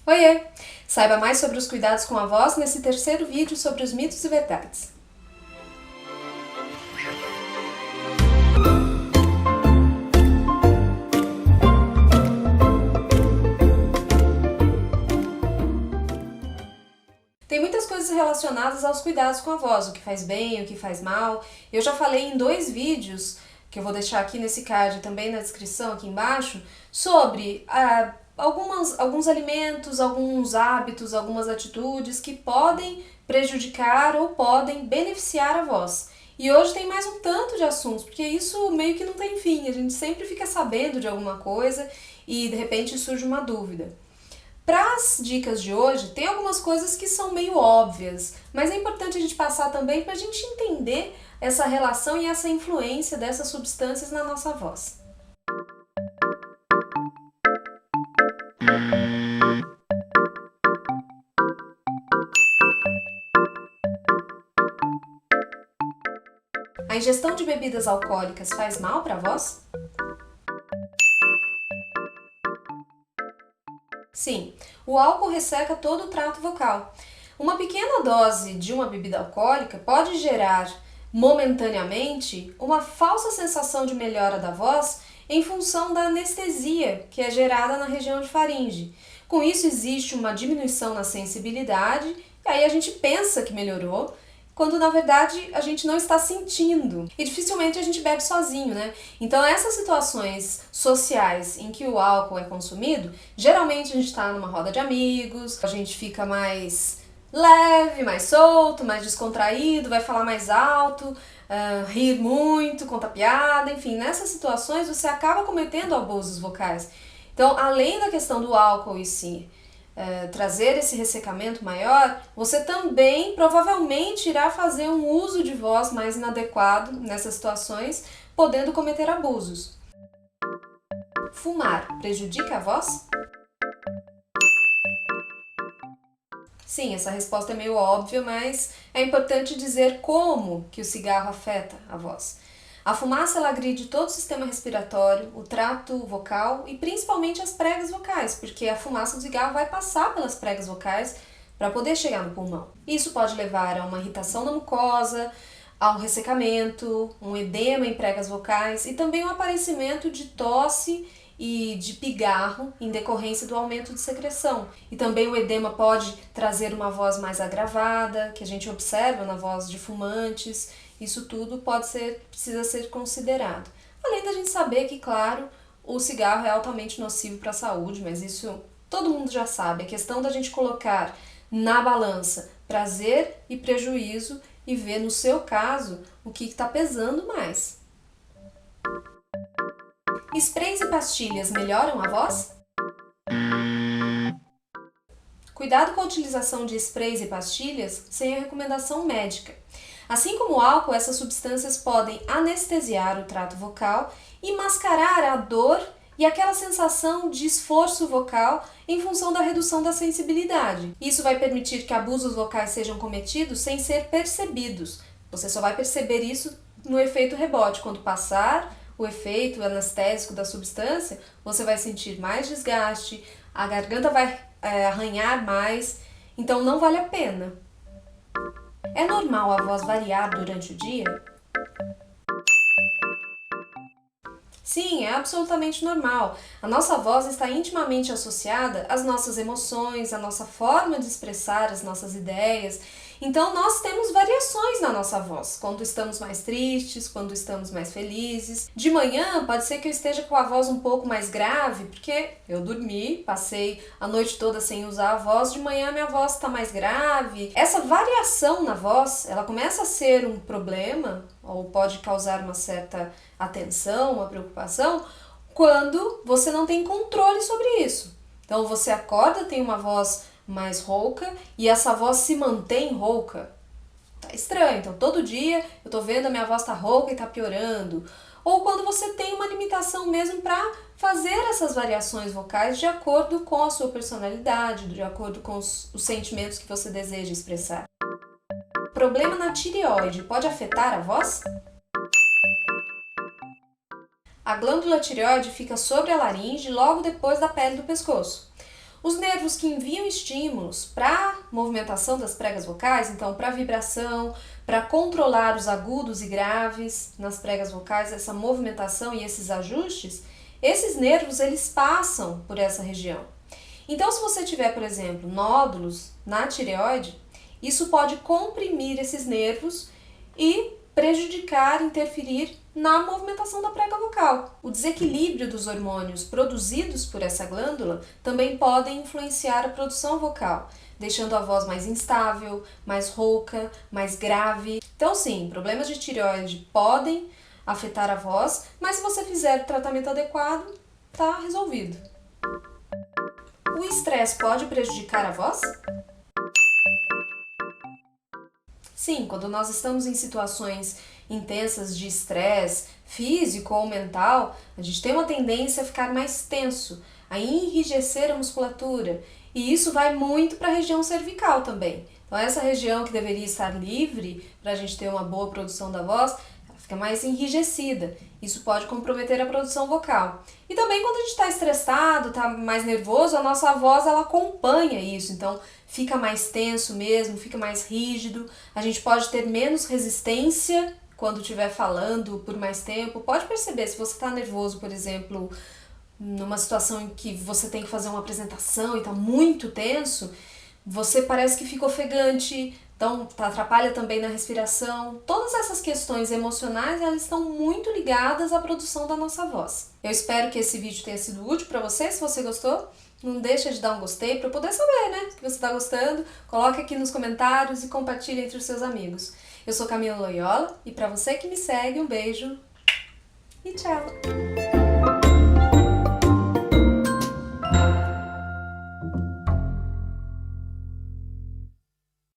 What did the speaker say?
Oiê! Saiba mais sobre os cuidados com a voz nesse terceiro vídeo sobre os mitos e verdades. Tem muitas coisas relacionadas aos cuidados com a voz, o que faz bem, o que faz mal. Eu já falei em 2 vídeos, que eu vou deixar aqui nesse card e também na descrição aqui embaixo, sobre alguns alimentos, alguns hábitos, algumas atitudes que podem prejudicar ou podem beneficiar a voz. E hoje tem mais um tanto de assuntos, porque isso meio que não tem fim, a gente sempre fica sabendo de alguma coisa e de repente surge uma dúvida. Para as dicas de hoje, tem algumas coisas que são meio óbvias, mas é importante a gente passar também para a gente entender essa relação e essa influência dessas substâncias na nossa voz. A ingestão de bebidas alcoólicas faz mal para a voz? Sim, o álcool resseca todo o trato vocal. Uma pequena dose de uma bebida alcoólica pode gerar, momentaneamente, uma falsa sensação de melhora da voz em função da anestesia que é gerada na região de faringe. Com isso existe uma diminuição na sensibilidade e aí a gente pensa que melhorou, quando na verdade a gente não está sentindo. E dificilmente a gente bebe sozinho, né? Então essas situações sociais em que o álcool é consumido, geralmente a gente está numa roda de amigos, a gente fica mais leve, mais solto, mais descontraído, vai falar mais alto, rir muito, conta piada, enfim, nessas situações você acaba cometendo abusos vocais. Então, além da questão do álcool em si, trazer esse ressecamento maior, você também provavelmente irá fazer um uso de voz mais inadequado nessas situações, podendo cometer abusos. Fumar prejudica a voz? Sim, essa resposta é meio óbvia, mas é importante dizer como que o cigarro afeta a voz. A fumaça ela agride todo o sistema respiratório, o trato vocal e principalmente as pregas vocais, porque a fumaça do cigarro vai passar pelas pregas vocais para poder chegar no pulmão. Isso pode levar a uma irritação na mucosa, a um ressecamento, um edema em pregas vocais e também o aparecimento de tosse e de pigarro em decorrência do aumento de secreção. E também o edema pode trazer uma voz mais agravada, que a gente observa na voz de fumantes. Isso tudo precisa ser considerado. Além da gente saber que, claro, o cigarro é altamente nocivo para a saúde, mas isso todo mundo já sabe. É questão da gente colocar na balança prazer e prejuízo e ver, no seu caso, o que está pesando mais. Sprays e pastilhas melhoram a voz? Cuidado com a utilização de sprays e pastilhas sem a recomendação médica. Assim como o álcool, essas substâncias podem anestesiar o trato vocal e mascarar a dor e aquela sensação de esforço vocal em função da redução da sensibilidade. Isso vai permitir que abusos vocais sejam cometidos sem ser percebidos. Você só vai perceber isso no efeito rebote. Quando passar o efeito anestésico da substância, você vai sentir mais desgaste, a garganta vai arranhar mais, então não vale a pena. É normal a voz variar durante o dia? Sim, é absolutamente normal. A nossa voz está intimamente associada às nossas emoções, à nossa forma de expressar as nossas ideias. Então nós temos variações na nossa voz, quando estamos mais tristes, quando estamos mais felizes. De manhã pode ser que eu esteja com a voz um pouco mais grave, porque eu dormi, passei a noite toda sem usar a voz, de manhã minha voz está mais grave. Essa variação na voz, ela começa a ser um problema, ou pode causar uma certa atenção, uma preocupação, quando você não tem controle sobre isso. Então você acorda, tem uma voz mais rouca e essa voz se mantém rouca. Tá estranho, então todo dia eu tô vendo a minha voz tá rouca e tá piorando. Ou quando você tem uma limitação mesmo para fazer essas variações vocais de acordo com a sua personalidade, de acordo com os sentimentos que você deseja expressar. Problema na tireoide pode afetar a voz? A glândula tireoide fica sobre a laringe logo depois da pele do pescoço. Os nervos que enviam estímulos para a movimentação das pregas vocais, então para vibração, para controlar os agudos e graves nas pregas vocais, essa movimentação e esses ajustes, esses nervos eles passam por essa região. Então, se você tiver, por exemplo, nódulos na tireoide, isso pode comprimir esses nervos e prejudicar, interferir na movimentação da prega vocal. O desequilíbrio dos hormônios produzidos por essa glândula também podem influenciar a produção vocal, deixando a voz mais instável, mais rouca, mais grave. Então sim, problemas de tireoide podem afetar a voz, mas se você fizer o tratamento adequado, tá resolvido. O estresse pode prejudicar a voz? Sim, quando nós estamos em situações intensas de estresse físico ou mental, a gente tem uma tendência a ficar mais tenso, a enrijecer a musculatura, e isso vai muito para a região cervical também. Então essa região que deveria estar livre para a gente ter uma boa produção da voz, ela fica mais enrijecida. Isso pode comprometer a produção vocal. E também quando a gente está estressado, está mais nervoso, a nossa voz ela acompanha isso, então fica mais tenso mesmo, fica mais rígido, a gente pode ter menos resistência quando estiver falando por mais tempo. Pode perceber, se você está nervoso, por exemplo, numa situação em que você tem que fazer uma apresentação e está muito tenso, você parece que fica ofegante, então atrapalha também na respiração. Todas essas questões emocionais, elas estão muito ligadas à produção da nossa voz. Eu espero que esse vídeo tenha sido útil para você. Se você gostou, não deixa de dar um gostei para eu poder saber, né, que você está gostando. Coloque aqui nos comentários e compartilhe entre os seus amigos. Eu sou Camila Loyola e para você que me segue, um beijo e tchau!